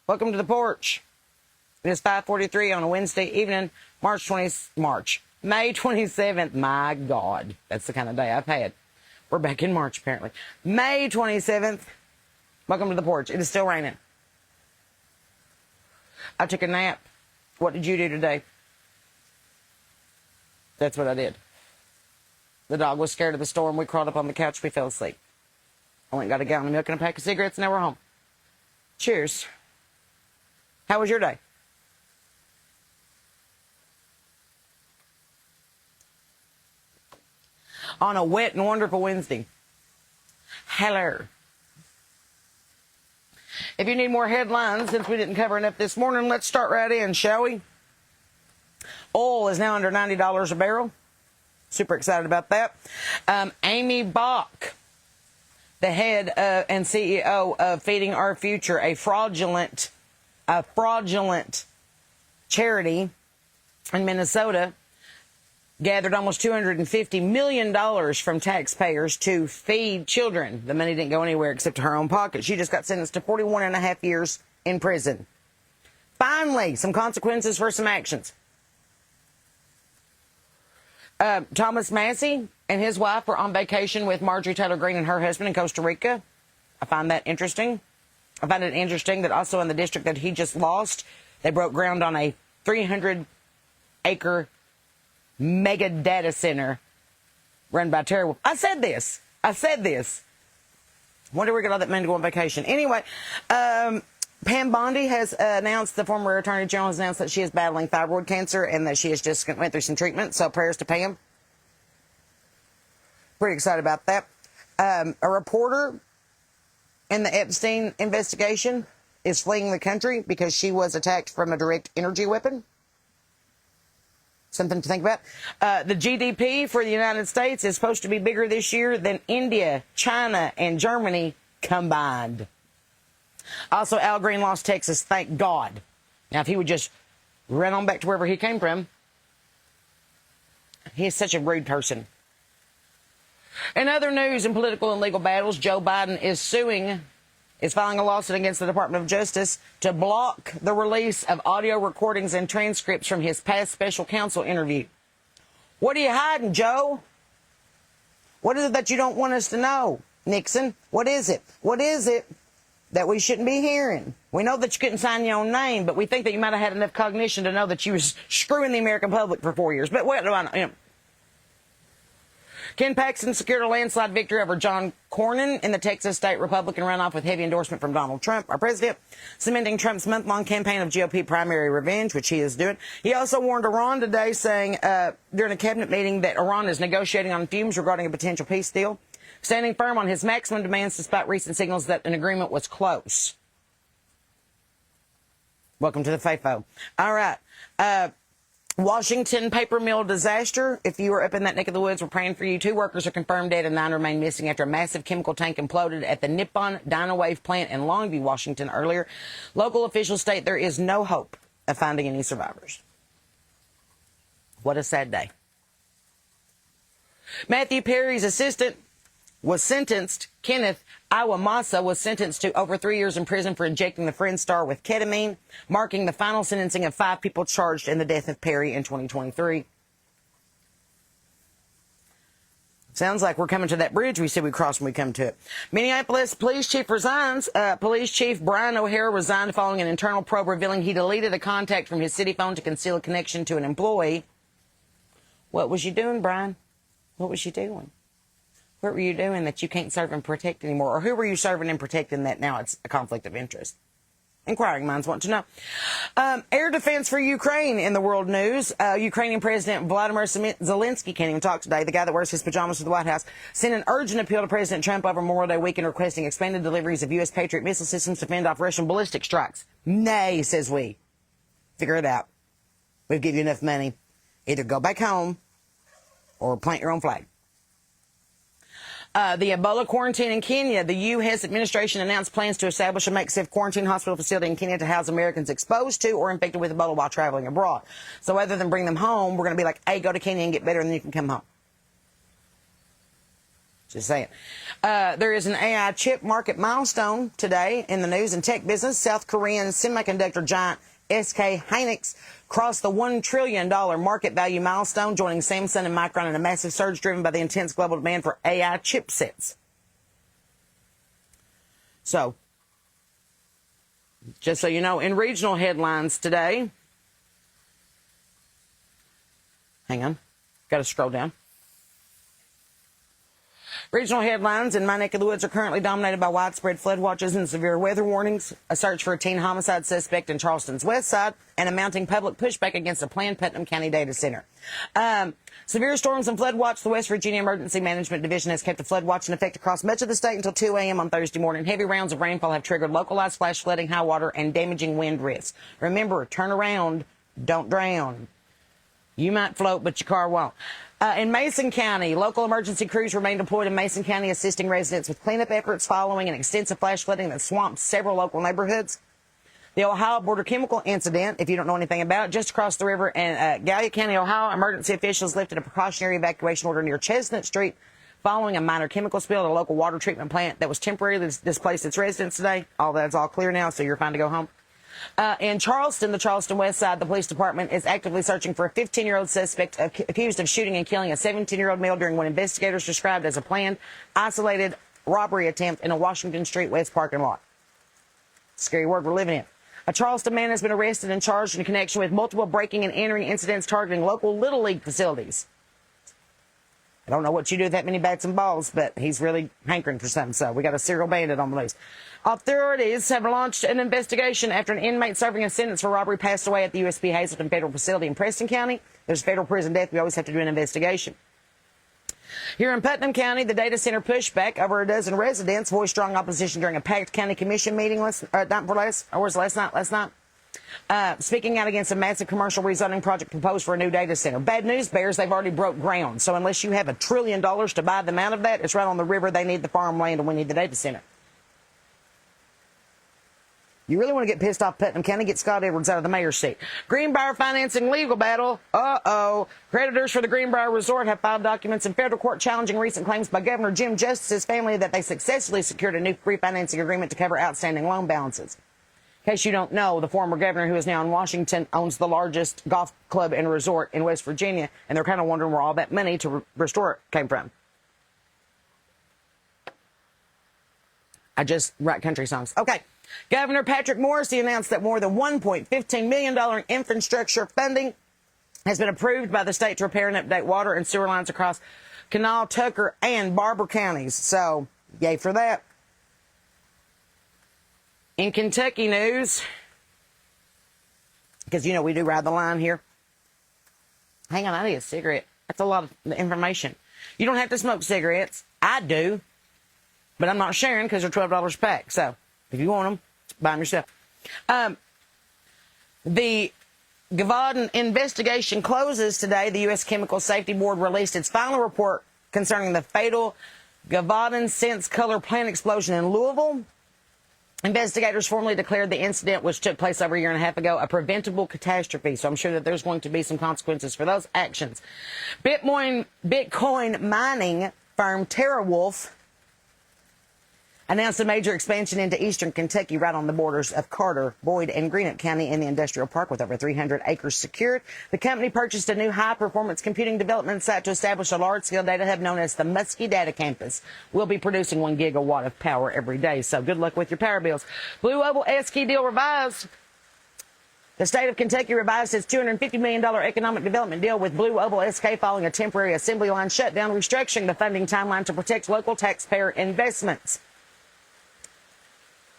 Welcome to the porch. It is 5:43 on a Wednesday evening, May 27th. My God, that's the kind of day I've had. We're back in March, apparently. May 27th. Welcome to the porch. It is still raining. I took a nap. What did you do today? That's what I did. The dog was scared of the storm. We crawled up on the couch. We fell asleep. I went and got a gallon of milk and a pack of cigarettes, and now we're home. Cheers. How was your day? On a wet and wonderful Wednesday. Hello. If you need more headlines, since we didn't cover enough this morning, let's start right in, shall we? Oil is now under $90 a barrel. Super excited about that. Amy Bach, the head and CEO of Feeding Our Future, a fraudulent charity in Minnesota, gathered almost $250 million from taxpayers to feed children. The money didn't go anywhere except to her own pocket. She just got sentenced to 41.5 years in prison. Finally, some consequences for some actions. Thomas Massey and his wife were on vacation with Marjorie Taylor Greene and her husband in Costa Rica. I find that interesting. I find it interesting that also in the district that he just lost, they broke ground on a 300-acre mega data center run by Terry. I said this. Wonder where we get all that money to go on vacation. Anyway, Pam Bondi has announced, the former Attorney General has announced that she is battling thyroid cancer and that she has just went through some treatment. So prayers to Pam. Pretty excited about that. A reporter in the Epstein investigation is fleeing the country because she was attacked from a direct energy weapon. Something to think about. The GDP for the United States is supposed to be bigger this year than India, China, and Germany combined. Also, Al Green lost Texas, thank God. Now, if he would just run on back to wherever he came from. He is such a rude person. In other news and political and legal battles, Joe Biden is filing a lawsuit against the Department of Justice to block the release of audio recordings and transcripts from his past special counsel interview. What are you hiding, Joe? What is it that you don't want us to know, Nixon? What is it? What is it that we shouldn't be hearing? We know that you couldn't sign your own name, but we think that you might have had enough cognition to know that you was screwing the American public for 4 years. But what do I know? Ken Paxton secured a landslide victory over John Cornyn in the Texas state Republican runoff with heavy endorsement from Donald Trump, our president, cementing Trump's month-long campaign of GOP primary revenge, which he is doing. He also warned Iran today, saying during a cabinet meeting that Iran is negotiating on fumes regarding a potential peace deal, standing firm on his maximum demands despite recent signals that an agreement was close. Welcome to the FAFO. All right. Washington paper mill disaster. If you were up in that neck of the woods, we're praying for you. 2 workers are confirmed dead and 9 remain missing after a massive chemical tank imploded at the Nippon Dynawave plant in Longview, Washington earlier. Local officials state there is no hope of finding any survivors. What a sad day. Matthew Perry's assistant was sentenced, Kenneth Iwamasa was sentenced to over 3 years in prison for injecting the Friend star with ketamine, marking the final sentencing of 5 people charged in the death of Perry in 2023. Sounds like we're coming to that bridge we said we'd cross when we come to it. Minneapolis police chief resigns. Police chief Brian O'Hara resigned following an internal probe revealing he deleted a contact from his city phone to conceal a connection to an employee. What was you doing, Brian? What was you doing? What were you doing that you can't serve and protect anymore? Or who were you serving and protecting that now it's a conflict of interest? Inquiring minds want to know. Air defense for Ukraine in the world news. Ukrainian President Vladimir Zelensky can't even talk today. The guy that wears his pajamas to the White House sent an urgent appeal to President Trump over Memorial Day weekend requesting expanded deliveries of U.S. Patriot missile systems to fend off Russian ballistic strikes. Nay, says we. Figure it out. We've given you enough money. Either go back home or plant your own flag. The Ebola quarantine in Kenya. The U.S. administration announced plans to establish a makeshift quarantine hospital facility in Kenya to house Americans exposed to or infected with Ebola while traveling abroad. So rather than bring them home, we're going to be like, hey, go to Kenya and get better, and then you can come home. Just saying. There is an AI chip market milestone today in the news and tech business. South Korean semiconductor giant SK Hynix crossed the $1 trillion market value milestone, joining Samsung and Micron in a massive surge driven by the intense global demand for AI chipsets. So, just so you know, in regional headlines today, hang on, got to scroll down. Regional headlines in my neck of the woods are currently dominated by widespread flood watches and severe weather warnings, a search for a teen homicide suspect in Charleston's west side, and a mounting public pushback against a planned Putnam County data center. Severe storms and flood watch. The West Virginia Emergency Management Division has kept a flood watch in effect across much of the state until 2 a.m. on Thursday morning. Heavy rounds of rainfall have triggered localized flash flooding, high water, and damaging wind risks. Remember, turn around, don't drown. You might float, but your car won't. In Mason County, local emergency crews remain deployed in Mason County, assisting residents with cleanup efforts following an extensive flash flooding that swamped several local neighborhoods. The Ohio border chemical incident, if you don't know anything about it, just across the river in Gallia County, Ohio, emergency officials lifted a precautionary evacuation order near Chestnut Street following a minor chemical spill at a local water treatment plant that was temporarily displaced its residents today. That's all clear now, so you're fine to go home. In Charleston, the Charleston West Side, the police department is actively searching for a 15-year-old suspect accused of shooting and killing a 17-year-old male during what investigators described as a planned, isolated robbery attempt in a Washington Street West parking lot. Scary world we're living in. A Charleston man has been arrested and charged in connection with multiple breaking and entering incidents targeting local Little League facilities. I don't know what you do with that many bats and balls, but he's really hankering for something, so we got a serial bandit on the loose. Authorities have launched an investigation after an inmate serving a sentence for robbery passed away at the USB Hazleton Federal Facility in Preston County. There's federal prison death. We always have to do an investigation. Here in Putnam County, the data center pushback. Over a dozen residents voiced strong opposition during a packed county commission meeting last night. Speaking out against a massive commercial rezoning project proposed for a new data center. Bad news bears, they've already broke ground. So unless you have $1 trillion to buy them out of that, it's right on the river. They need the farmland and we need the data center. You really want to get pissed off Putnam County, get Scott Edwards out of the mayor's seat. Greenbrier financing legal battle. Creditors for the Greenbrier Resort have filed documents in federal court challenging recent claims by Governor Jim Justice's family that they successfully secured a new refinancing agreement to cover outstanding loan balances. In case you don't know, the former governor, who is now in Washington, owns the largest golf club and resort in West Virginia, and they're kind of wondering where all that money to restore it came from. I just write country songs. Okay. Governor Patrick Morrisey announced that more than $1.15 million infrastructure funding has been approved by the state to repair and update water and sewer lines across Kanawha, Tucker, and Barber counties. So, yay for that. In Kentucky news, because, we do ride the line here. Hang on, I need a cigarette. That's a lot of information. You don't have to smoke cigarettes. I do. But I'm not sharing because they're $12 a pack. So, if you want them, buy them yourself. The Gavaden investigation closes today. The U.S. Chemical Safety Board released its final report concerning the fatal Gavaden Sense Color plant explosion in Louisville. Investigators formally declared the incident, which took place over a year and a half ago, a preventable catastrophe. So I'm sure that there's going to be some consequences for those actions. Bitcoin mining firm TerraWolf announced a major expansion into eastern Kentucky right on the borders of Carter, Boyd, and Greenup County in the industrial park with over 300 acres secured. The company purchased a new high-performance computing development site to establish a large-scale data hub known as the Muskie Data Campus. We'll be producing 1 gigawatt of power every day, so good luck with your power bills. Blue Oval SK deal revised. The state of Kentucky revised its $250 million economic development deal with Blue Oval SK following a temporary assembly line shutdown, restructuring the funding timeline to protect local taxpayer investments.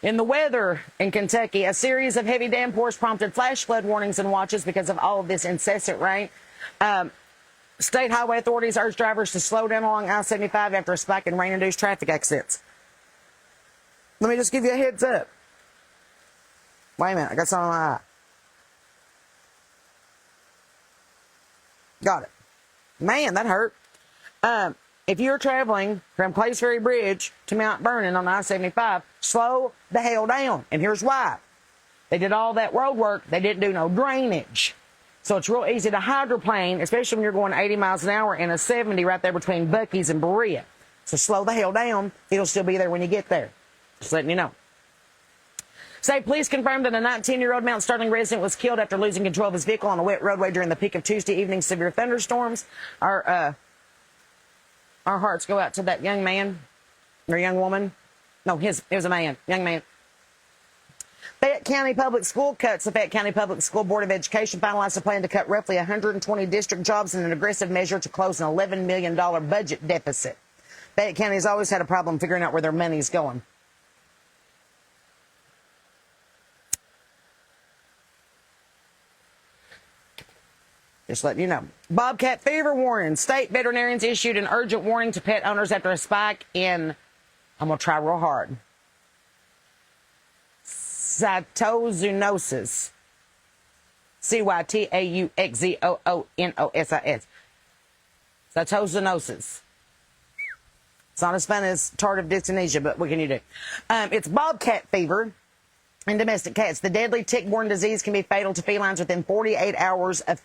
In the weather in Kentucky, a series of heavy downpours prompted flash flood warnings and watches because of all of this incessant rain. State highway authorities urged drivers to slow down along I-75 after a spike in rain-induced traffic accidents. Let me just give you a heads up. Wait a minute, I got something on my eye. Got it. Man, that hurt. If you're traveling from Clays Ferry Bridge to Mount Vernon on I-75, slow the hell down. And here's why. They did all that road work. They didn't do no drainage. So it's real easy to hydroplane, especially when you're going 80 miles an hour in a 70 right there between Buc-ee's and Berea. So slow the hell down. It'll still be there when you get there. Just letting you know. State police confirmed that a 19-year-old Mount Sterling resident was killed after losing control of his vehicle on a wet roadway during the peak of Tuesday evening's severe thunderstorms. Our hearts go out to that young man or young woman. No, it was a man, young man. Fayette County Public School cuts. The Fayette County Public School Board of Education finalized a plan to cut roughly 120 district jobs in an aggressive measure to close an $11 million budget deficit. Fayette County has always had a problem figuring out where their money's going. Just letting you know. Bobcat fever warning. State veterinarians issued an urgent warning to pet owners after a spike in, I'm going to try real hard, cytozoonosis. Cytauxzoonosis. Cytozoonosis. It's not as fun as tardive dyskinesia, but what can you do? It's bobcat fever in domestic cats. The deadly tick-borne disease can be fatal to felines within 48 hours of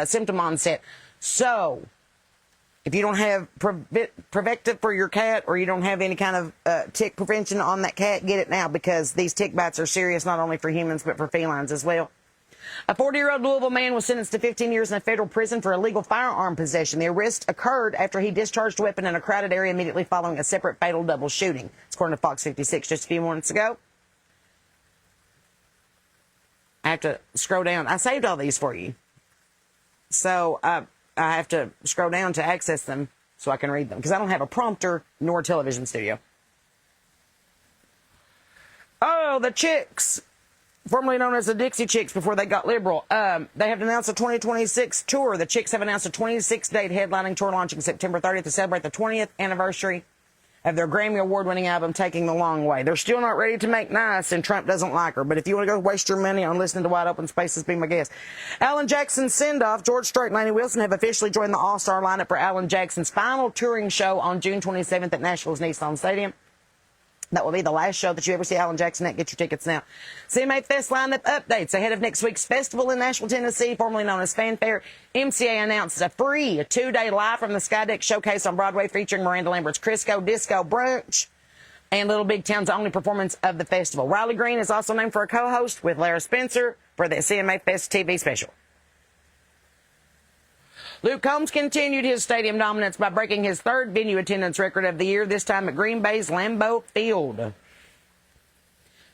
symptom onset. So, if you don't have Prevective for your cat, or you don't have any kind of tick prevention on that cat, get it now, because these tick bites are serious not only for humans but for felines as well. A 40-year-old Louisville man was sentenced to 15 years in a federal prison for illegal firearm possession. The arrest occurred after he discharged a weapon in a crowded area immediately following a separate fatal double shooting. It's according to Fox 56 just a few moments ago. I have to scroll down. I saved all these for you. So I have to scroll down to access them so I can read them, because I don't have a prompter nor television studio. Oh, the Chicks, formerly known as the Dixie Chicks before they got liberal. They have announced a 2026 tour. The Chicks have announced a 26-date headlining tour launching September 30th to celebrate the 20th anniversary of their Grammy Award-winning album, Taking the Long Way. They're still not ready to make nice, and Trump doesn't like her. But if you want to go waste your money on listening to Wide Open Spaces, be my guest. Alan Jackson's send-off. George Strait and Lainey Wilson have officially joined the all-star lineup for Alan Jackson's final touring show on June 27th at Nashville's Nissan Stadium. That will be the last show that you ever see Alan Jackson at. Get your tickets now. CMA Fest lineup updates ahead of next week's festival in Nashville, Tennessee, formerly known as Fanfare. MCA announced a free 2-day live from the Skydeck showcase on Broadway featuring Miranda Lambert's Crisco Disco Brunch and Little Big Town's only performance of the festival. Riley Green is also named for a co-host with Lara Spencer for the CMA Fest TV special. Luke Combs continued his stadium dominance by breaking his third venue attendance record of the year, this time at Green Bay's Lambeau Field.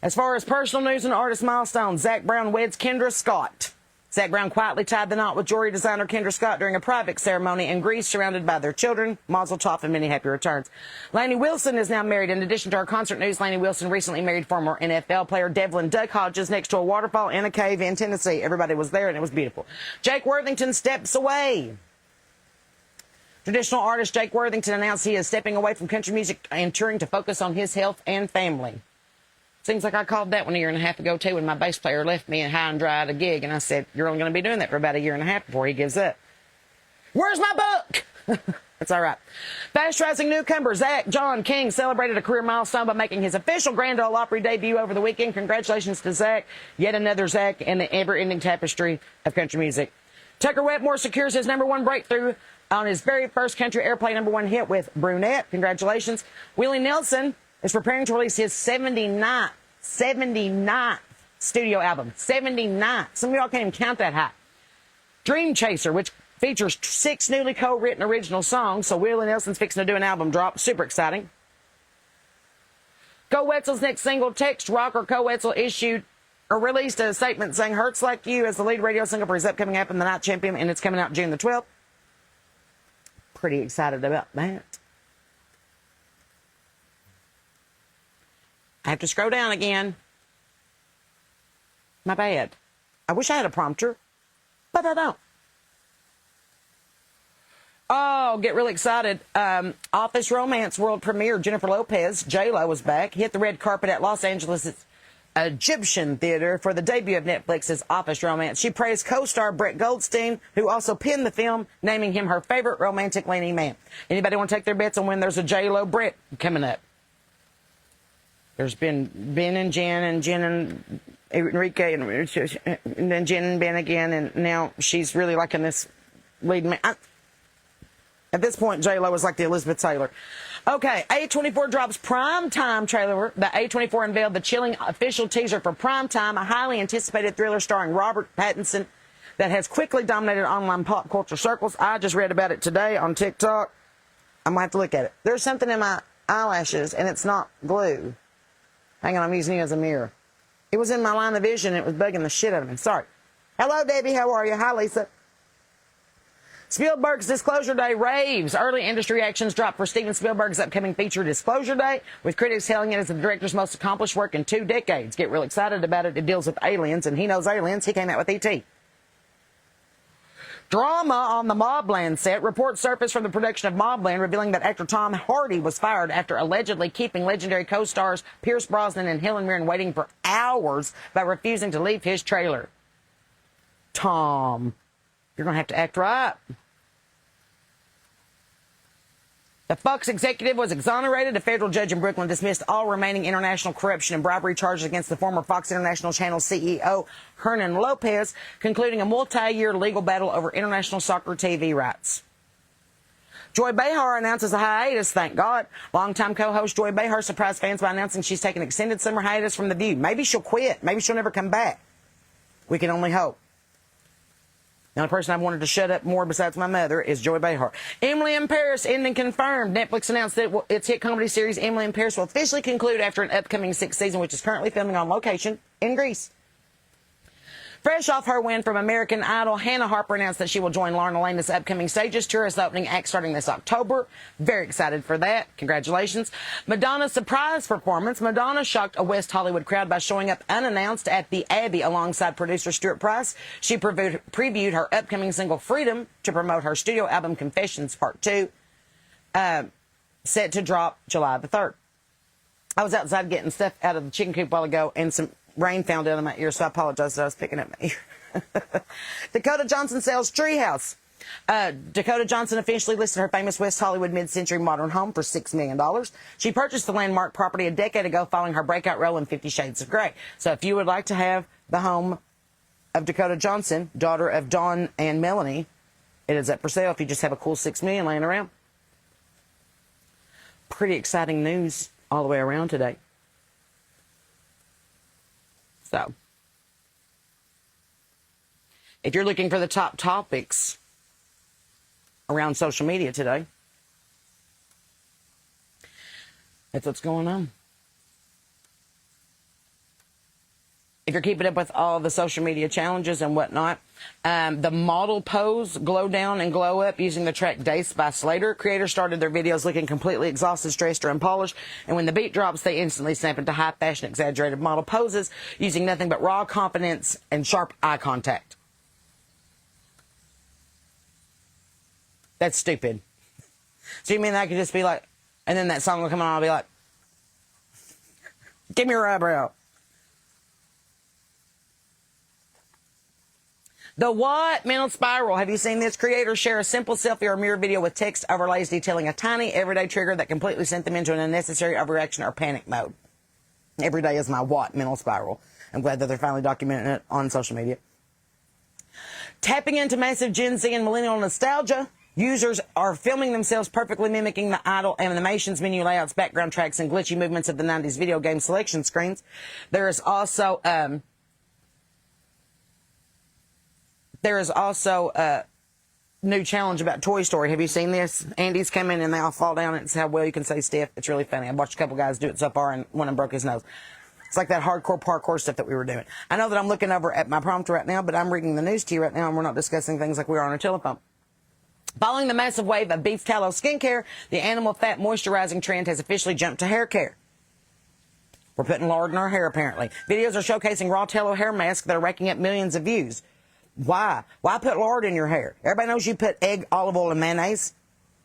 As far as personal news and artist milestones, Zach Brown weds Kendra Scott. Zach Brown quietly tied the knot with jewelry designer Kendra Scott during a private ceremony in Greece, surrounded by their children, Mazel Tov, and many happy returns. Lainey Wilson is now married. In addition to our concert news, Lainey Wilson recently married former NFL player Devlin Duck Hodges next to a waterfall in a cave in Tennessee. Everybody was there, and it was beautiful. Jake Worthington steps away. Traditional artist Jake Worthington announced he is stepping away from country music and touring to focus on his health and family. Seems like I called that 1.5 years ago, too, when my bass player left me high and dry at a gig, and I said, you're only going to be doing that for about 1.5 years before he gives up. Where's my book? That's all right. Fast-rising newcomer Zach John King celebrated a career milestone by making his official Grand Ole Opry debut over the weekend. Congratulations to Zach, yet another Zach in the ever-ending tapestry of country music. Tucker Wetmore secures his #1 breakthrough on his very first country airplay #1 hit with Brunette. Congratulations. Willie Nelson is preparing to release his 79th studio album. 79th. Some of y'all can't even count that high. Dream Chaser, which features 6 newly co-written original songs. So Willie Nelson's fixing to do an album drop. Super exciting. Co Wetzel's next single, Text Rocker. Co Wetzel released a statement saying Hurts Like You as the lead radio single for his upcoming album, The Night Champion, and it's coming out June the 12th. Pretty excited about that. I have to scroll down again. My bad. I wish I had a prompter, but I don't. Oh, get really excited. Office Romance world premiere. Jennifer Lopez, J-Lo, was back. Hit the red carpet at Los Angeles' Egyptian Theater for the debut of Netflix's Office Romance. She praised co-star Brett Goldstein, who also penned the film, naming him her favorite romantic-leaning man. Anybody want to take their bets on when there's a J-Lo Brett coming up? There's been Ben and Jen and Enrique and then Jen and Ben again, and now she's really liking this lead man. At this point, J-Lo is like the Elizabeth Taylor. Okay, A24 drops Primetime trailer. The A24 unveiled the chilling official teaser for Primetime, a highly anticipated thriller starring Robert Pattinson that has quickly dominated online pop culture circles. I just read about it today on TikTok. I'm going to have to look at it. There's something in my eyelashes, and it's not glue. Hang on, I'm using it as a mirror. It was in my line of vision, and it was bugging the shit out of me. Sorry. Hello, Debbie. How are you? Hi, Lisa. Spielberg's Disclosure Day raves. Early industry reactions dropped for Steven Spielberg's upcoming feature Disclosure Day, with critics hailing it as the director's most accomplished work in 2 decades. Get real excited about it. It deals with aliens, and he knows aliens. He came out with E.T. Drama on the Mobland set. Reports surfaced from the production of Mobland revealing that actor Tom Hardy was fired after allegedly keeping legendary co-stars Pierce Brosnan and Helen Mirren waiting for hours by refusing to leave his trailer. Tom, you're going to have to act right. The Fox executive was exonerated. A federal judge in Brooklyn dismissed all remaining international corruption and bribery charges against the former Fox International Channel CEO, Hernan Lopez, concluding a multi-year legal battle over international soccer TV rights. Joy Behar announces a hiatus, thank God. Longtime co-host Joy Behar surprised fans by announcing she's taking an extended summer hiatus from The View. Maybe she'll quit. Maybe she'll never come back. We can only hope. The only person I've wanted to shut up more besides my mother is Joy Behar. Emily in Paris ending confirmed. Netflix announced that its hit comedy series Emily in Paris will officially conclude after an upcoming 6th season, which is currently filming on location in Greece. Fresh off her win from American Idol, Hannah Harper announced that she will join Lorna Lane's upcoming Stages tour as the opening act starting this October. Very excited for that. Congratulations. Madonna's surprise performance. Madonna shocked a West Hollywood crowd by showing up unannounced at the Abbey alongside producer Stuart Price. She previewed her upcoming single Freedom to promote her studio album Confessions Part 2, set to drop July the 3rd. I was outside getting stuff out of the chicken coop a while ago, and some rain found out of my ear, so I apologize that I was picking up my ear. Dakota Johnson sells treehouse. Dakota Johnson officially listed her famous West Hollywood mid-century modern home for $6 million. She purchased the landmark property a decade ago following her breakout role in 50 Shades of Grey. So if you would like to have the home of Dakota Johnson, daughter of Dawn and Melanie, it is up for sale if you just have a cool $6 million laying around. Pretty exciting news all the way around today. So, if you're looking for the top topics around social media today, that's what's going on. If you're keeping up with all the social media challenges and whatnot, the model pose, glow down and glow up using the track Dace by Slater. Creators started their videos looking completely exhausted, stressed, or unpolished. And when the beat drops, they instantly snap into high fashion, exaggerated model poses using nothing but raw confidence and sharp eye contact. That's stupid. So you mean I could just be like, and then that song will come on, I'll be like, give me your eyebrow. The what? Mental spiral. Have you seen this? Creators share a simple selfie or mirror video with text overlays detailing a tiny everyday trigger that completely sent them into an unnecessary overreaction or panic mode. Every day is my what? Mental spiral. I'm glad that they're finally documenting it on social media. Tapping into massive Gen Z and millennial nostalgia. Users are filming themselves perfectly mimicking the idle animations, menu layouts, background tracks, and glitchy movements of the 90s video game selection screens. There is also a new challenge about Toy Story. Have you seen this? Andy's come in and they all fall down. It's how well you can say stiff. It's really funny. I've watched a couple guys do it so far, and one of them broke his nose. It's like that hardcore parkour stuff that we were doing. I know that I'm looking over at my prompter right now, but I'm reading the news to you right now, and we're not discussing things like we are on a telephone. Following the massive wave of beef tallow skincare, the animal fat moisturizing trend has officially jumped to hair care. We're putting lard in our hair, apparently. Videos are showcasing raw tallow hair masks that are racking up millions of views. Why? Why put lard in your hair? Everybody knows you put egg, olive oil, and mayonnaise.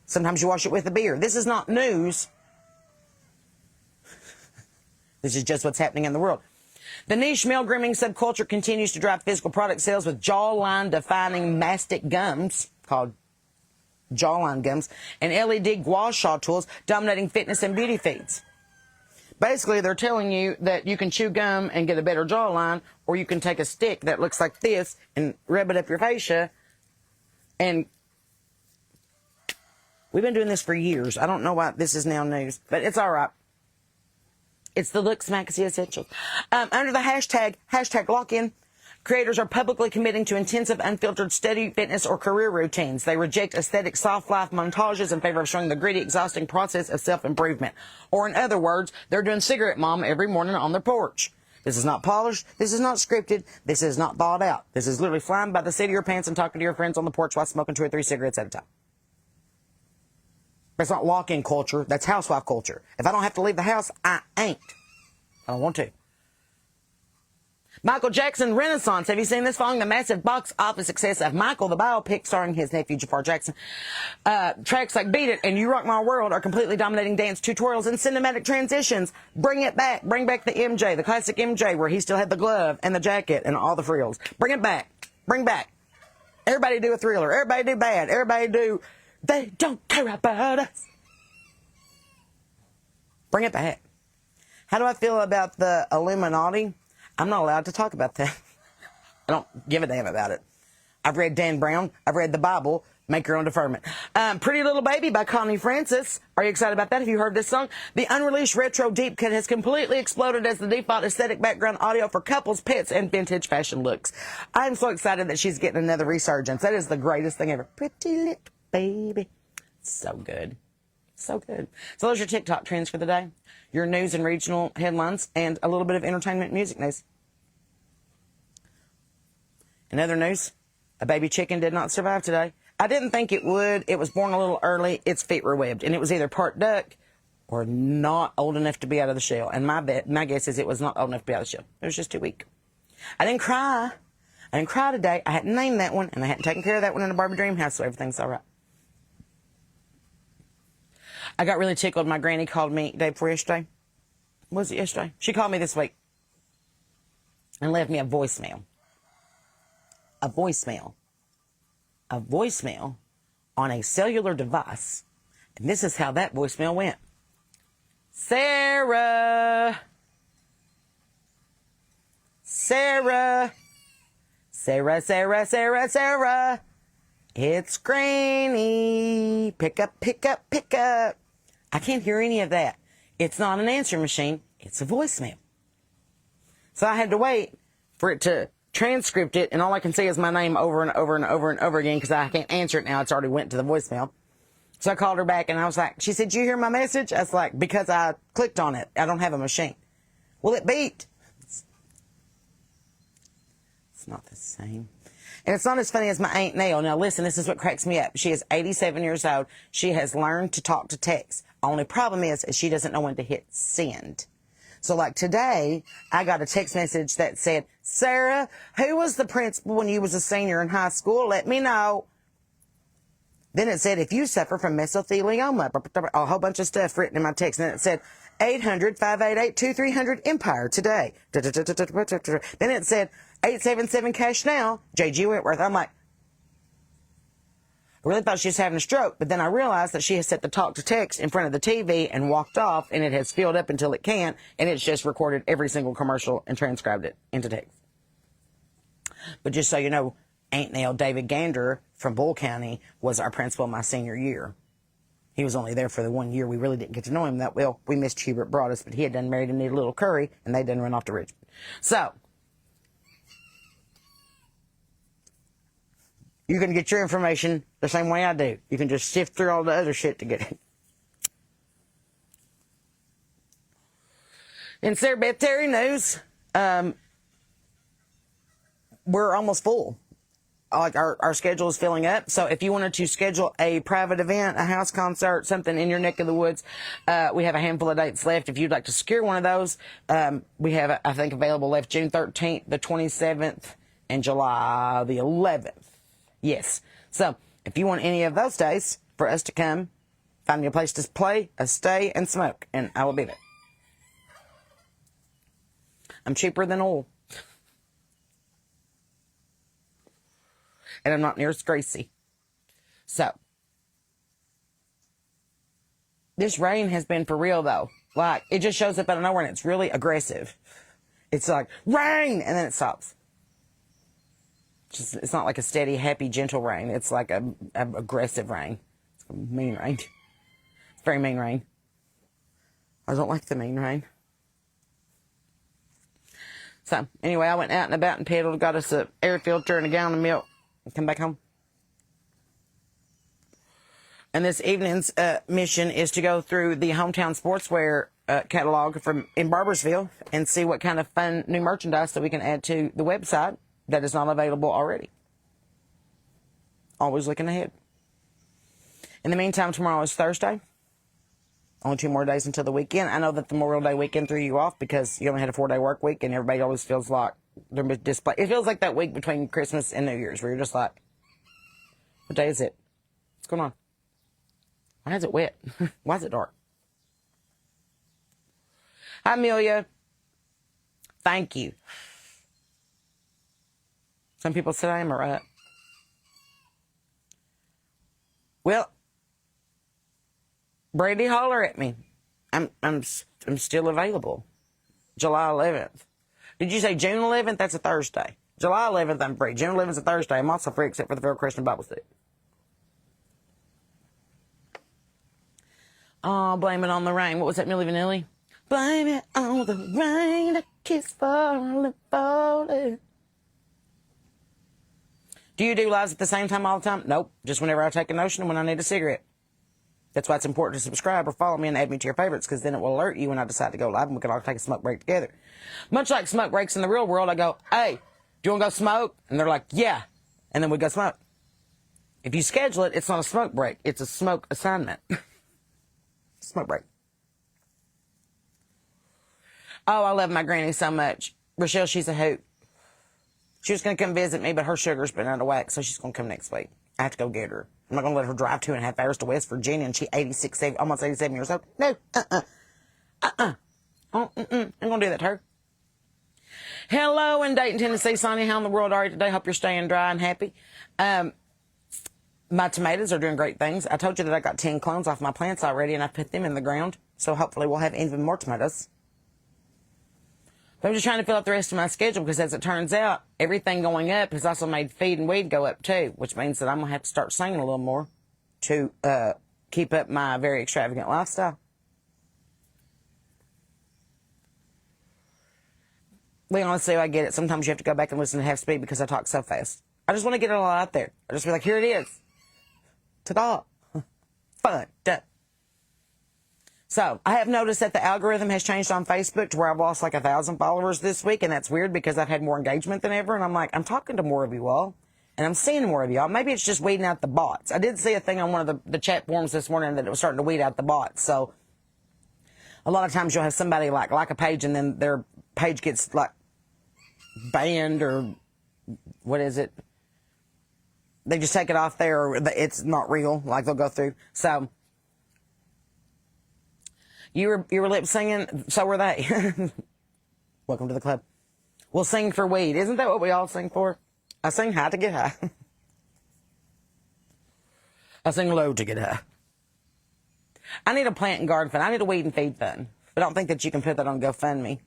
Sometimes you wash it with a beer. This is not news. This is just what's happening in the world. The niche male grooming subculture continues to drive physical product sales with jawline-defining mastic gums called jawline gums and LED gua sha tools dominating fitness and beauty feeds. Basically, they're telling you that you can chew gum and get a better jawline, or you can take a stick that looks like this and rub it up your fascia and We've been doing this for years. I don't know why this is now news, but it's all right. It's the Look Smacksy Essentials. Under the hashtag lock-in, creators are publicly committing to intensive, unfiltered study, fitness, or career routines. They reject aesthetic soft life montages in favor of showing the gritty, exhausting process of self-improvement. Or in other words, they're doing cigarette mom every morning on their porch. This is not polished. This is not scripted. This is not thought out. This is literally flying by the seat of your pants and talking to your friends on the porch while smoking 2 or 3 cigarettes at a time. That's not lock-in culture. That's housewife culture. If I don't have to leave the house, I ain't. I don't want to. Michael Jackson Renaissance. Have you seen this? Following the massive box office success of Michael, the biopic starring his nephew Jafar Jackson, tracks like Beat It and You Rock My World are completely dominating dance tutorials and cinematic transitions. Bring it back. Bring back the MJ, the classic MJ, where he still had the glove and the jacket and all the frills. Bring it back. Bring back. Everybody do a Thriller. Everybody do Bad. Everybody do They Don't Care About Us. Bring it back. How do I feel about the Illuminati? I'm not allowed to talk about that. I don't give a damn about it. I've read Dan Brown. I've read the Bible. Make your own deferment. Pretty Little Baby by Connie Francis. Are you excited about that? Have you heard this song? The unreleased retro deep cut has completely exploded as the default aesthetic background audio for couples, pets, and vintage fashion looks. I'm so excited that she's getting another resurgence. That is the greatest thing ever. Pretty Little Baby. So good. So good. So those are your TikTok trends for the day. Your news and regional headlines and a little bit of entertainment music news. In other news, a baby chicken did not survive today. I didn't think it would. It was born a little early. Its feet were webbed, and it was either part duck or not old enough to be out of the shell. And my guess is it was not old enough to be out of the shell. It was just too weak. I didn't cry. I didn't cry today. I hadn't named that one, and I hadn't taken care of that one in the Barbie Dream house, so everything's all right. I got really tickled. My granny called me day before yesterday. Was it yesterday? She called me this week and left me a voicemail. A voicemail. A voicemail on a cellular device. And this is how that voicemail went. Sarah. Sarah. Sarah, Sarah, Sarah, Sarah. It's Granny. Pick up, pick up, pick up. I can't hear any of that. It's not an answering machine. It's a voicemail. So I had to wait for it to transcript it, and all I can see is my name over and over and over and over again because I can't answer it now. It's already went to the voicemail. So I called her back, and I was like, she said, "Did you hear my message?" I was like, "Because I clicked on it. I don't have a machine." Well, it beeped. It's not the same. And it's not as funny as my Aunt Nell. Now, listen, this is what cracks me up. She is 87 years old. She has learned to talk to text. Only problem is she doesn't know when to hit send. So, like today, I got a text message that said, "Sarah, who was the principal when you was a senior in high school? Let me know." Then it said, "If you suffer from mesothelioma," a whole bunch of stuff written in my text. And then it said, 800-588-2300 Empire today. Then it said, 877 cash now, J.G. Whitworth. I'm like, I really thought she was having a stroke, but then I realized that she has set the talk to text in front of the TV and walked off, and it has filled up until it can't, and it's just recorded every single commercial and transcribed it into text. But just so you know, Aunt Nell, David Gander from Bull County was our principal my senior year. He was only there for the 1 year. We really didn't get to know him that well. We missed Hubert Broadus, but he had done married and needed a little curry, and they done run off to Richmond. So, you can get your information the same way I do. You can just sift through all the other shit to get it. In Sarah Beth Terry news, we're almost full. Like our schedule is filling up. So if you wanted to schedule a private event, a house concert, something in your neck of the woods, we have a handful of dates left. If you'd like to secure one of those, we have, I think, available left June 13th, the 27th, and July the 11th. Yes. So if you want any of those days for us to come, find me a place to play, stay, and smoke, and I will be there. I'm cheaper than oil. And I'm not near as greasy. So, this rain has been for real, though. Like, it just shows up out of nowhere, and it's really aggressive. It's like, rain! And then it stops. It's not like a steady, happy, gentle rain. It's like a aggressive rain. mean rain. It's very mean rain. I don't like the mean rain. So, anyway, I went out and about and pedaled, got us an air filter and a gallon of milk, and come back home. And this evening's mission is to go through the Hometown Sportswear catalog in Barbersville and see what kind of fun new merchandise that we can add to the website that is not available already. Always looking ahead. In the meantime, tomorrow is Thursday. Only 2 more days until the weekend. I know that the Memorial Day weekend threw you off because you only had a 4-day work week, and everybody always feels like they're display. It feels like that week between Christmas and New Year's where you're just like, what day is it? What's going on? Why is it wet? Why is it dark? Hi, Amelia. Thank you. Some people said I am right. Well, Brady, holler at me. I'm still available. July 11th. Did you say June 11th? That's a Thursday. July 11th, I'm free. June 11th is a Thursday. I'm also free except for the Fair Christian Bible Study. Oh, blame it on the rain. What was that, Milli Vanilli? Blame it on the rain. A kiss falling, falling. Do you do lives at the same time all the time? Nope. Just whenever I take a notion and when I need a cigarette. That's why it's important to subscribe or follow me and add me to your favorites, because then it will alert you when I decide to go live and we can all take a smoke break together. Much like smoke breaks in the real world, I go, hey, do you want to go smoke? And they're like, yeah. And then we go smoke. If you schedule it, it's not a smoke break. It's a smoke assignment. Smoke break. Oh, I love my granny so much. Rochelle, she's a hoot. She was going to come visit me, but her sugar's been out of whack, so she's going to come next week. I have to go get her. I'm not going to let her drive 2.5 hours to West Virginia, and she's almost 87 years old. No, I'm going to do that to her. Hello in Dayton, Tennessee. Sonny, how in the world are you today? Hope you're staying dry and happy. My tomatoes are doing great things. I told you that I got 10 clones off my plants already, and I put them in the ground. So hopefully we'll have even more tomatoes. But I'm just trying to fill up the rest of my schedule because, as it turns out, everything going up has also made feed and weed go up too, which means that I'm going to have to start singing a little more to keep up my very extravagant lifestyle. We honestly, I get it. Sometimes you have to go back and listen to half speed because I talk so fast. I just want to get it all out there. I just be like, here it is. Ta-da. Fun. Duh. So, I have noticed that the algorithm has changed on Facebook to where I've lost like 1,000 followers this week, and that's weird because I've had more engagement than ever, and I'm like, I'm talking to more of you all, and I'm seeing more of y'all. Maybe it's just weeding out the bots. I did see a thing on one of the chat forums this morning that it was starting to weed out the bots, so a lot of times you'll have somebody like a page, and then their page gets like banned, or what is it? They just take it off there, or it's not real, like they'll go through. So, you were lip singing, so were they. Welcome to the club. We'll sing for weed. Isn't that what we all sing for? I sing high to get high. I sing low to get high. I need a plant and garden fund. I need a weed and feed fund. But I don't think that you can put that on GoFundMe.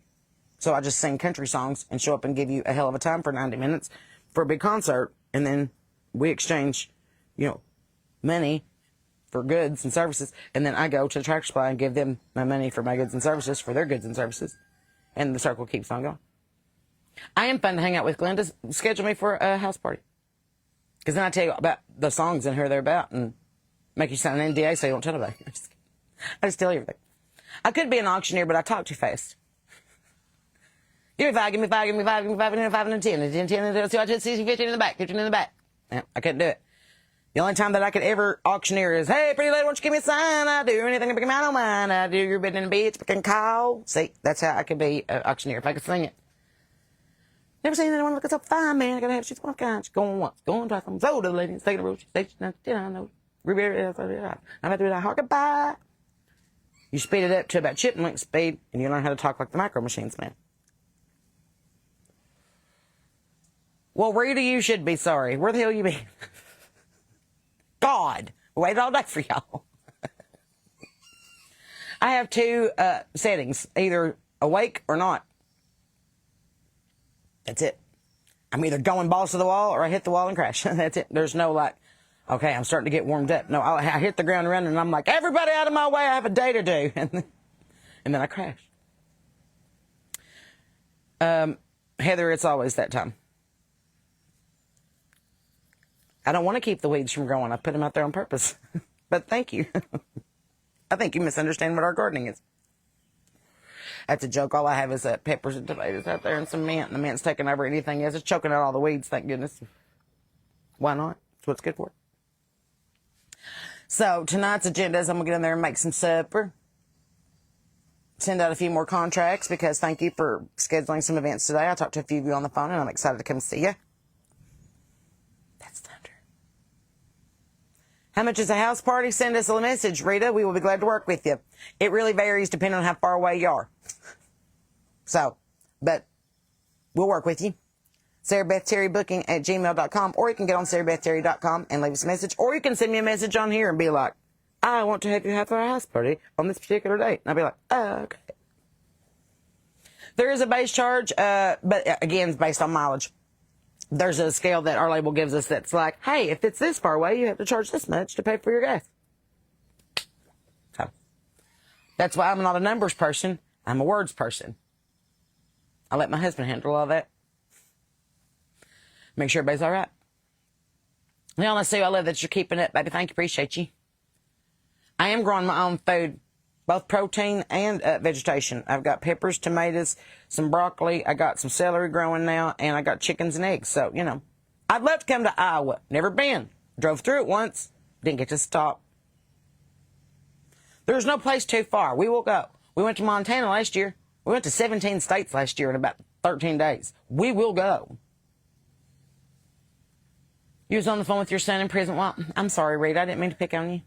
So I just sing country songs and show up and give you a hell of a time for 90 minutes for a big concert. And then we exchange, money for goods and services, and then I go to the Tractor Supply and give them my money for my goods and services for their goods and services, and the circle keeps on going. I am fun to hang out with. Glenda, schedule me for a house party, because then I tell you about the songs and who they're about, and make you sign an NDA so you don't tell nobody. I just tell you everything. I could be an auctioneer, but I talk too fast. Give me five, give me five, give me five, give me five, and then 5 and then 10, and 10, and 10, 15 in the back, 15 in the back. Yeah, I couldn't do it. The only time that I could ever auctioneer is, hey, pretty lady, won't you give me a sign? I do anything to become my own mind. I do your bidding in the beach, can call. See, that's how I could be an auctioneer if I could sing it. Never seen anyone look so fine, man. I gotta have she's one kind. She's going once, going twice. I'm so to the lady, taking the road. She's station, I know. I'm about to do that hard goodbye. You speed it up to about chipmunk speed, and you learn how to talk like the micro machines, man. Well, Rita, you should be sorry. Where the hell you been? God, waited all day for y'all. I have 2 settings, either awake or not. That's it. I'm either going balls to the wall or I hit the wall and crash. That's it. There's no Okay, I'm starting to get warmed up. No, I hit the ground running, and I'm like, everybody out of my way, I have a day to do. And then I crashed. Heather, it's always that time. I don't want to keep the weeds from growing. I put them out there on purpose. But thank you. I think you misunderstand what our gardening is. That's a joke. All I have is peppers and tomatoes out there and some mint. And the mint's taking over anything else. It's choking out all the weeds, thank goodness. Why not? That's what it's good for. So tonight's agenda is I'm going to get in there and make some supper. Send out a few more contracts because thank you for scheduling some events today. I talked to a few of you on the phone and I'm excited to come see you. That's thunder. How much is a house party? Send us a message, Rita. We will be glad to work with you. It really varies depending on how far away you are. So, but we'll work with you. Sarah Beth Terry booking at gmail.com, or you can get on sarahbethterry.com and leave us a message, or you can send me a message on here and be like, I want to have you have a house party on this particular date. And I'll be like, oh, okay. There is a base charge, but again, it's based on mileage. There's a scale that our label gives us that's like, hey, if it's this far away, you have to charge this much to pay for your gas. So that's why I'm not a numbers person. I'm a words person. I let my husband handle all that. Make sure everybody's all right. Leon, Sue, I love that you're keeping it, baby. Thank you. Appreciate you. I am growing my own food, both protein and vegetation. I've got peppers, tomatoes, some broccoli. I got some celery growing now, and I got chickens and eggs. So, you know, I'd love to come to Iowa. Never been. Drove through it once. Didn't get to stop. There's no place too far. We will go. We went to Montana last year. We went to 17 states last year in about 13 days. We will go. You was on the phone with your son in prison. Well, I'm sorry, Reed. I didn't mean to pick on you.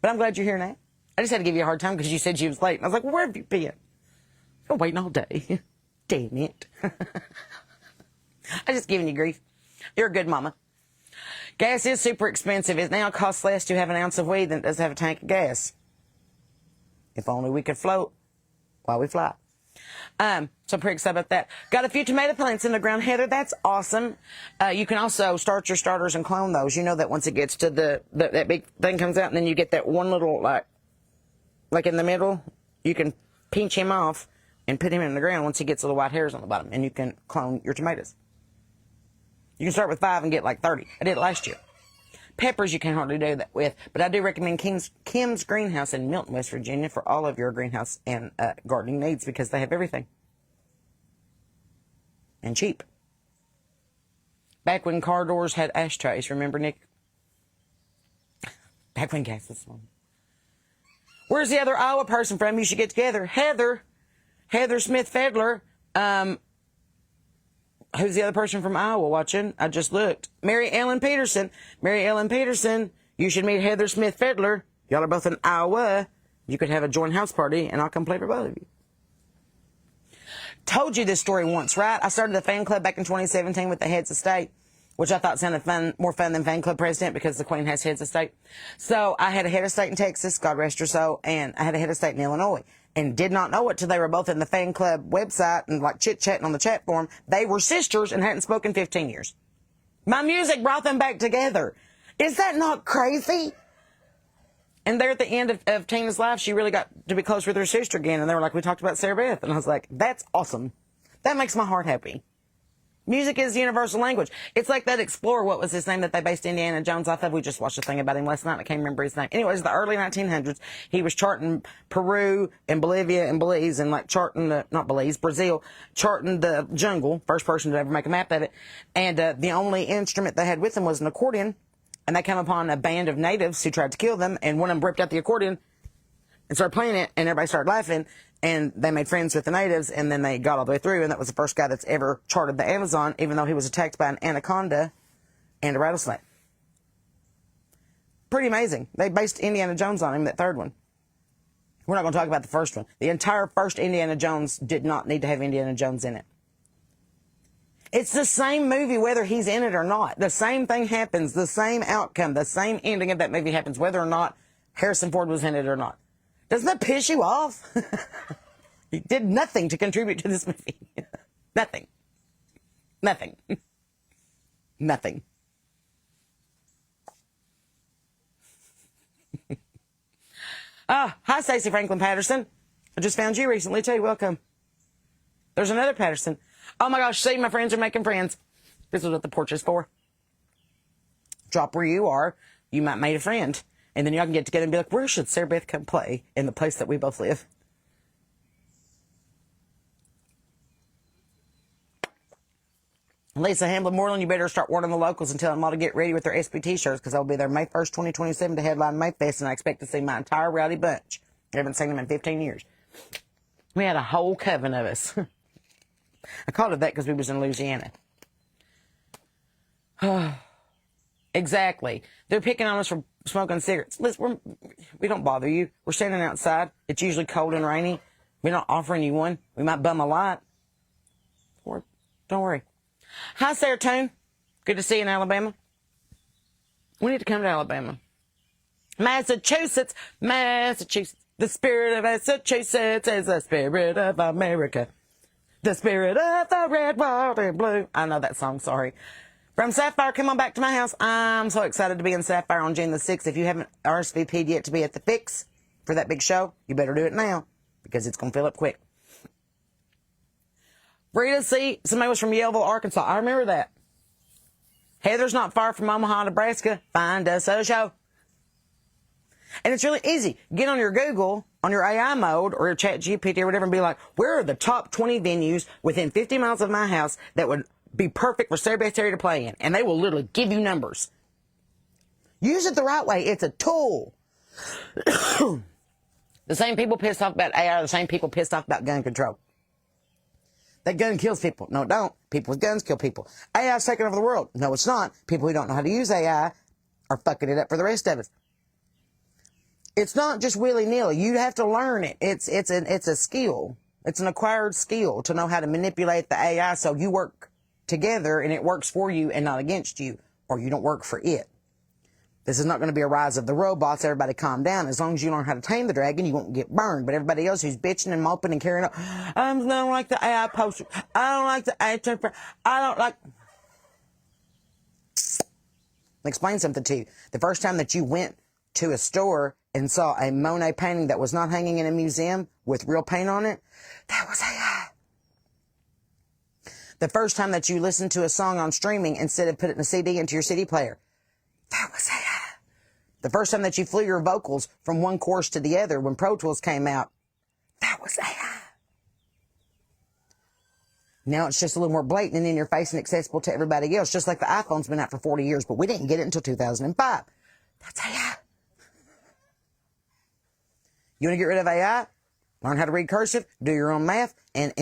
But I'm glad you're here now. I just had to give you a hard time because you said you was late. And I was like, well, where have you been? I've been waiting all day. Damn it. I just giving you grief. You're a good mama. Gas is super expensive. It now costs less to have an ounce of weed than it does to have a tank of gas. If only we could float while we fly. So I'm pretty excited about that. Got a few tomato plants in the ground, Heather. That's awesome. You can also start your starters and clone those. You know that once it gets to that big thing comes out, and then you get that one little, like in the middle, you can pinch him off and put him in the ground once he gets little white hairs on the bottom, and you can clone your tomatoes. You can start with 5 and get like 30. I did it last year. Peppers you can hardly do that with, but I do recommend Kim's Greenhouse in Milton, West Virginia for all of your greenhouse and gardening needs because they have everything. And cheap. Back when car doors had ashtrays, remember, Nick? Back when gas was on. Where's the other Iowa person from? You should get together. Heather Smith Fedler. Who's the other person from Iowa watching? I just looked. Mary Ellen Peterson. Mary Ellen Peterson. You should meet Heather Smith Fedler. Y'all are both in Iowa. You could have a joint house party, and I'll come play for both of you. Told you this story once, right? I started a fan club back in 2017 with the heads of state, which I thought sounded fun, more fun than fan club president because the Queen has heads of state. So I had a head of state in Texas, God rest her soul, and I had a head of state in Illinois. And did not know it till they were both in the fan club website and like chit-chatting on the chat forum. They were sisters and hadn't spoken 15 years. My music brought them back together. Is that not crazy? And there at the end of Tina's life, she really got to be close with her sister again. And they were like, we talked about Sarah Beth. And I was like, that's awesome. That makes my heart happy. Music is universal language. It's like that explorer, what was his name that they based Indiana Jones off of? We just watched a thing about him last night. I can't remember his name. Anyways, the early 1900s, he was charting Peru and Bolivia and Belize and like charting Brazil, charting the jungle, first person to ever make a map of it. And the only instrument they had with them was an accordion. And they came upon a band of natives who tried to kill them. And one of them ripped out the accordion and started playing it. And everybody started laughing. And they made friends with the natives, and then they got all the way through, and that was the first guy that's ever charted the Amazon, even though he was attacked by an anaconda and a rattlesnake. Pretty amazing. They based Indiana Jones on him, that third one. We're not going to talk about the first one. The entire first Indiana Jones did not need to have Indiana Jones in it. It's the same movie whether he's in it or not. The same thing happens, the same outcome, the same ending of that movie happens whether or not Harrison Ford was in it or not. Doesn't that piss you off? He did nothing to contribute to this movie. Nothing. Nothing. Nothing. Hi, Stacey Franklin Patterson. I just found you recently, too. Welcome. There's another Patterson. Oh, my gosh. See, my friends are making friends. This is what the porch is for. Drop where you are. You might make a friend. And then y'all can get together and be like, where should Sarah Beth come play in the place that we both live? Lisa Hamblin Moreland, you better start warning the locals and tell them all to get ready with their SBT shirts because I'll be there May 1st, 2027 to headline Mayfest, and I expect to see my entire rowdy bunch. I haven't seen them in 15 years. We had a whole coven of us. I called it that because we was in Louisiana. Exactly. They're picking on us for smoking cigarettes. Listen, we don't bother you. We're standing outside. It's usually cold and rainy. We're not offering you one. We might bum a light. Or, don't worry. Hi, Sarah Toon. Good to see you in Alabama. We need to come to Alabama. Massachusetts. The spirit of Massachusetts is the spirit of America. The spirit of the red, white, and blue. I know that song, sorry. From Sapphire, come on back to my house. I'm so excited to be in Sapphire on June the 6th. If you haven't RSVP'd yet to be at the Fix for that big show, you better do it now because it's going to fill up quick. Rita C. Somebody was from Yellville, Arkansas. I remember that. Heather's not far from Omaha, Nebraska. Find us a show. And it's really easy. Get on your Google, on your AI mode, or your Chat GPT or whatever, and be like, where are the top 20 venues within 50 miles of my house that would be perfect for Sarah Beth Terry to play in? And they will literally give you numbers. Use it the right way. It's a tool. The same people pissed off about AI are the same people pissed off about gun control. That gun kills people. No, it don't. People with guns kill people. AI's taking over the world. No, it's not. People who don't know how to use AI are fucking it up for the rest of us. It's not just willy-nilly. You have to learn it. It's a skill. It's an acquired skill to know how to manipulate the AI so you work together and it works for you and not against you, or you don't work for it. This is not going to be a rise of the robots. Everybody calm down. As long as you learn how to tame the dragon, you won't get burned. But everybody else who's bitching and moping and carrying on, I don't like the AI poster. I don't like the AI. I don't like... Explain something to you. The first time that you went to a store and saw a Monet painting that was not hanging in a museum with real paint on it, that was AI. The first time that you listened to a song on streaming instead of putting a CD into your CD player, that was AI. The first time that you flew your vocals from one chorus to the other when Pro Tools came out, that was AI. Now it's just a little more blatant and in your face and accessible to everybody else, just like the iPhone's been out for 40 years, but we didn't get it until 2005. That's AI. You want to get rid of AI? Learn how to read cursive, do your own math, and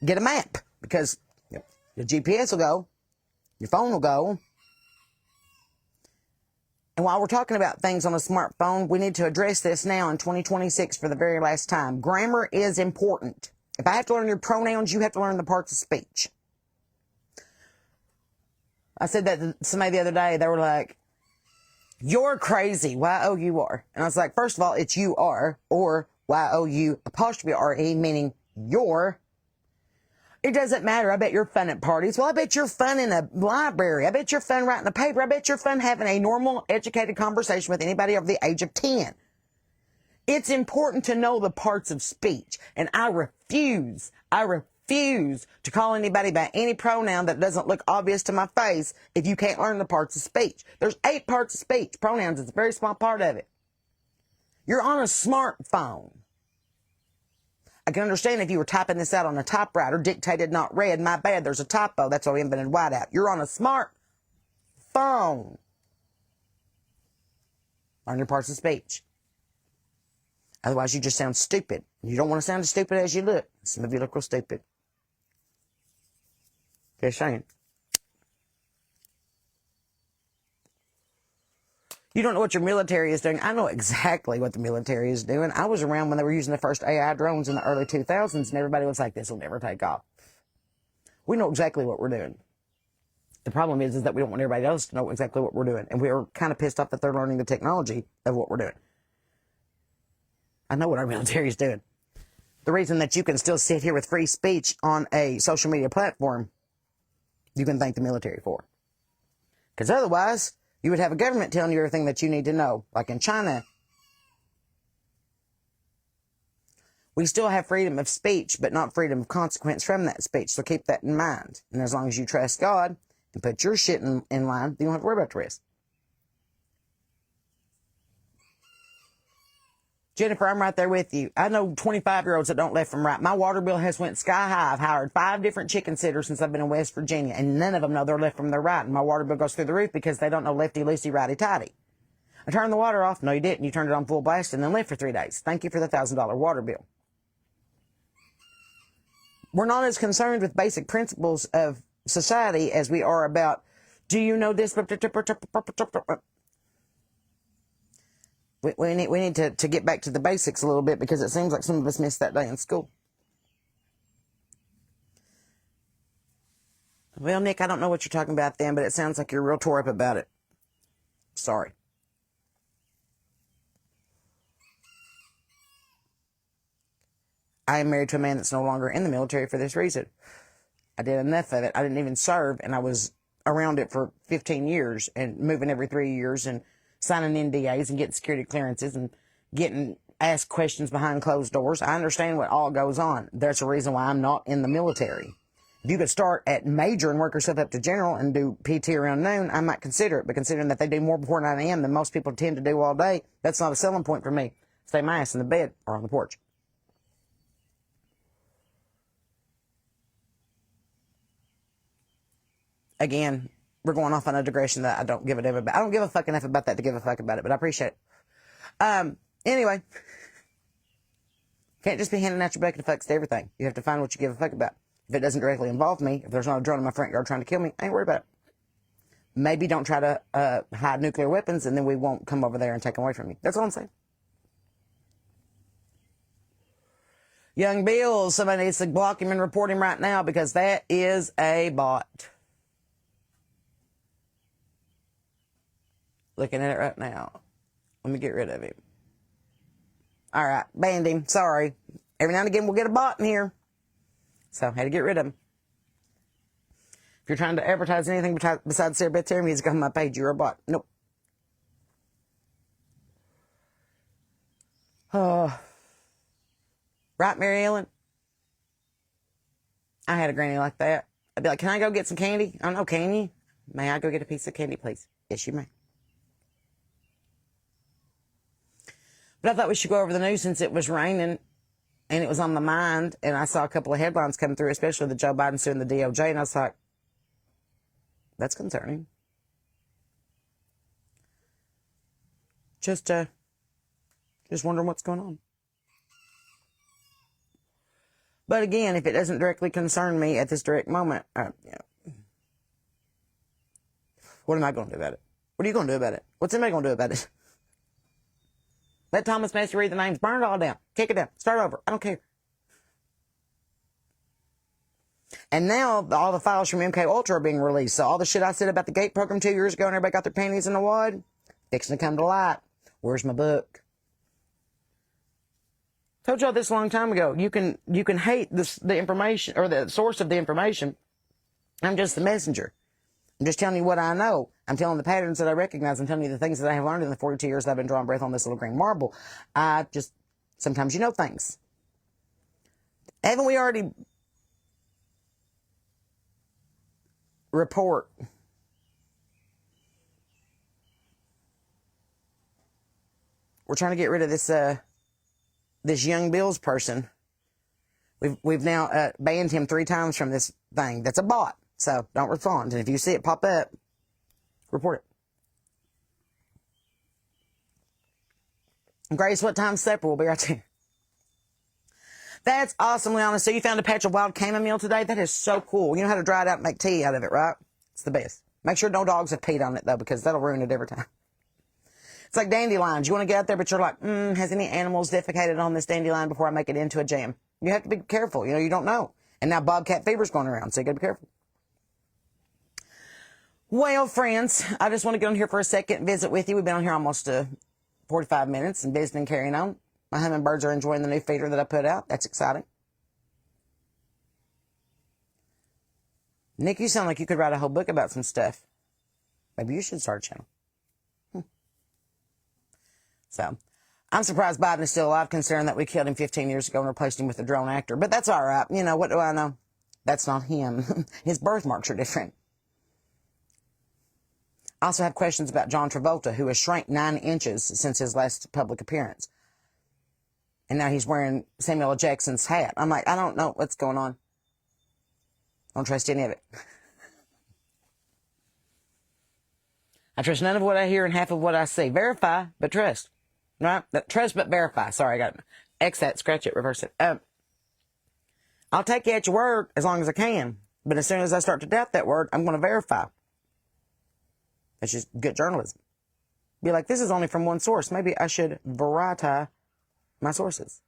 get a map. Because your GPS will go, your phone will go. And while we're talking about things on a smartphone, we need to address this now in 2026 for the very last time. Grammar is important. If I have to learn your pronouns, you have to learn the parts of speech. I said that to somebody the other day. They were like, you're crazy. Y-O-U-R. And I was like, first of all, it's you are, or Y-O-U'-R-E, meaning you're. It doesn't matter. I bet you're fun at parties. Well, I bet you're fun in a library. I bet you're fun writing a paper. I bet you're fun having a normal, educated conversation with anybody over the age of 10. It's important to know the parts of speech. And I refuse to call anybody by any pronoun that doesn't look obvious to my face if you can't learn the parts of speech. There's 8 parts of speech. Pronouns is a very small part of it. You're on a smartphone. I can understand if you were typing this out on a typewriter, dictated, not read. My bad, there's a typo. That's why we invented whiteout. You're on a smartphone. Learn your parts of speech. Otherwise, you just sound stupid. You don't want to sound as stupid as you look. Some of you look real stupid. Just saying. You don't know what your military is doing. I know exactly what the military is doing. I was around when they were using the first AI drones in the early 2000s, and everybody was like, this will never take off. We know exactly what we're doing. The problem is that we don't want everybody else to know exactly what we're doing, and we're kind of pissed off that they're learning the technology of what we're doing. I know what our military is doing. The reason that you can still sit here with free speech on a social media platform, you can thank the military for. Because otherwise, you would have a government telling you everything that you need to know. Like in China, We still have freedom of speech, but not freedom of consequence from that speech. So keep that in mind. And as long as you trust God and put your shit in line, you don't have to worry about the rest. Jennifer, I'm right there with you. I know 25-year-olds that don't left from right. My water bill has went sky high. I've hired 5 different chicken sitters since I've been in West Virginia, and none of them know they're left from their right. And my water bill goes through the roof because they don't know lefty, loosey, righty, tighty. I turned the water off. No, you didn't. You turned it on full blast and then left for 3 days. Thank you for the $1,000 water bill. We're not as concerned with basic principles of society as we are about, do you know this? We need to get back to the basics a little bit, because it seems like some of us missed that day in school. Well, Nick, I don't know what you're talking about then, but it sounds like you're real tore up about it. Sorry. I am married to a man that's no longer in the military for this reason. I did enough of it. I didn't even serve, and I was around it for 15 years and moving every 3 years and signing NDAs and getting security clearances and getting asked questions behind closed doors. I understand what all goes on. There's a reason why I'm not in the military. If you could start at major and work yourself up to general and do PT around noon, I might consider it. But considering that they do more before 9 a.m. than most people tend to do all day, that's not a selling point for me. Stay my ass in the bed or on the porch. Again, we're going off on a digression that I don't give a damn about. I don't give a fuck enough about that to give a fuck about it, but I appreciate it. Anyway, can't just be handing out your bucket of fucks to everything. You have to find what you give a fuck about. If it doesn't directly involve me, if there's not a drone in my front yard trying to kill me, I ain't worried about it. Maybe don't try to hide nuclear weapons, and then we won't come over there and take them away from you. That's all I'm saying. Young Bill, somebody needs to block him and report him right now, because that is a bot. Looking at it right now. Let me get rid of him. All right, banned him. Sorry. Every now and again we'll get a bot in here. So, had to get rid of him. If you're trying to advertise anything besides Sarah Beth Terry music on my page, you're a bot. Nope. Oh. Right, Mary Ellen? I had a granny like that. I'd be like, can I go get some candy? I don't know, can you? May I go get a piece of candy, please? Yes, you may. But I thought we should go over the news since it was raining and it was on my mind. And I saw a couple of headlines come through, especially the Joe Biden suing the DOJ. And I was like, that's concerning. Just wondering what's going on. But again, if it doesn't directly concern me at this direct moment, what am I going to do about it? What are you going to do about it? What's anybody going to do about it? Let Thomas Massey read the names. Burn it all down. Kick it down. Start over. I don't care. And now all the files from MK Ultra are being released. So all the shit I said about the GATE program 2 years ago and everybody got their panties in the wad, fixing to come to light. Where's my book? Told y'all this a long time ago. You can hate the information or the source of the information. I'm just the messenger. I'm just telling you what I know. I'm telling the patterns that I recognize. I'm telling you the things that I have learned in the 42 years that I've been drawing breath on this little green marble. Sometimes you know things. Haven't we already report? We're trying to get rid of this young Bills person. We've now banned him 3 times from this thing. That's a bot. So don't respond. And if you see it pop up, report it. Grace, what time's supper? We'll be right there. That's awesome, Liana. So you found a patch of wild chamomile today? That is so cool. You know how to dry it out and make tea out of it, right? It's the best. Make sure no dogs have peed on it, though, because that'll ruin it every time. It's like dandelions. You want to get out there, but you're like, has any animals defecated on this dandelion before I make it into a jam? You have to be careful. You don't know. And now bobcat fever's going around, so you got to be careful. Well, friends, I just want to get on here for a second and visit with you. We've been on here almost 45 minutes and visiting and carrying on. My hummingbirds are enjoying the new feeder that I put out. That's exciting. Nick, you sound like you could write a whole book about some stuff. Maybe you should start a channel. So, I'm surprised Biden is still alive, considering that we killed him 15 years ago and replaced him with a drone actor. But that's all right. You know, what do I know? That's not him. His birthmarks are different. I also have questions about John Travolta, who has shrank 9 inches since his last public appearance. And now he's wearing Samuel L. Jackson's hat. I'm like, I don't know what's going on. Don't trust any of it. I trust none of what I hear and half of what I see. Verify, but trust. Right? Trust, but verify. Sorry, I got it. X that, scratch it, reverse it. I'll take you at your word as long as I can. But as soon as I start to doubt that word, I'm going to verify. That's just good journalism. Be like, this is only from one source. Maybe I should variety my sources.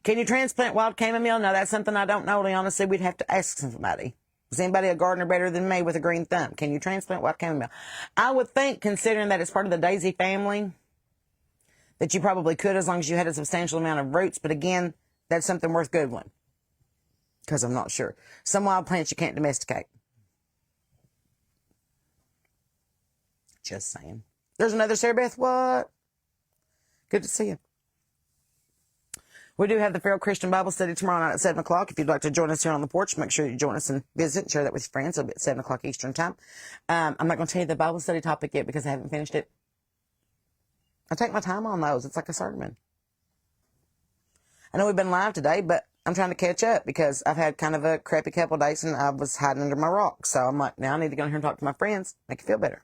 Can you transplant wild chamomile? No, that's something I don't know. Honestly, we'd have to ask somebody. Is anybody a gardener better than me with a green thumb? Can you transplant wild chamomile? I would think, considering that it's part of the daisy family, that you probably could as long as you had a substantial amount of roots. But again, that's something worth Googling. Because I'm not sure. Some wild plants you can't domesticate. Just saying. There's another Sarah Beth. What? Good to see you. We do have the Feral Christian Bible Study tomorrow night at 7 o'clock. If you'd like to join us here on the porch, make sure you join us and visit and share that with your friends. It'll be at 7 o'clock Eastern Time. I'm not going to tell you the Bible study topic yet because I haven't finished it. I take my time on those. It's like a sermon. I know we've been live today, but I'm trying to catch up because I've had kind of a crappy couple of days and I was hiding under my rock. So I'm like, now I need to go in here and talk to my friends, make it feel better.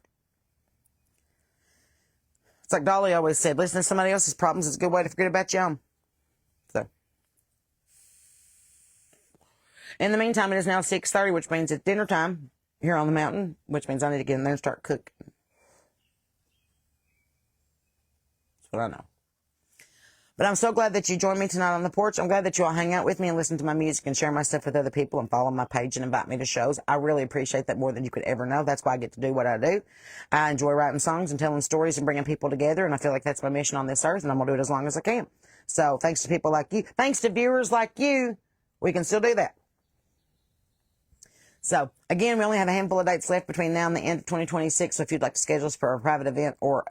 It's like Dolly always said, listening to somebody else's problems is a good way to forget about your own. So, in the meantime, it is now 6:30, which means it's dinner time here on the mountain, which means I need to get in there and start cooking. That's what I know. But I'm so glad that you joined me tonight on the porch. I'm glad that you all hang out with me and listen to my music and share my stuff with other people and follow my page and invite me to shows. I really appreciate that more than you could ever know. That's why I get to do what I do. I enjoy writing songs and telling stories and bringing people together, and I feel like that's my mission on this earth, and I'm going to do it as long as I can. So thanks to people like you, thanks to viewers like you, we can still do that. So, again, we only have a handful of dates left between now and the end of 2026, so if you'd like to schedule us for a private event or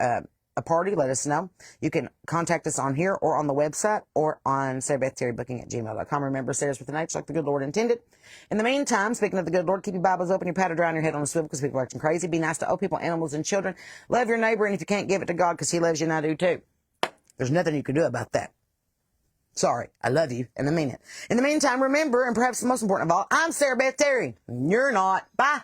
a party, let us know. You can contact us on here or on the website or on SarahBethTerryBooking@gmail.com. Remember, Sarah's with an H like the good Lord intended. In the meantime, speaking of the good Lord, keep your Bibles open, your powder dry, and your head on a swivel because people are acting crazy. Be nice to old people, animals, and children. Love your neighbor, and if you can't, give it to God because he loves you and I do too. There's nothing you can do about that. Sorry, I love you, and I mean it. In the meantime, remember, and perhaps the most important of all, I'm Sarah Beth Terry. You're not. Bye.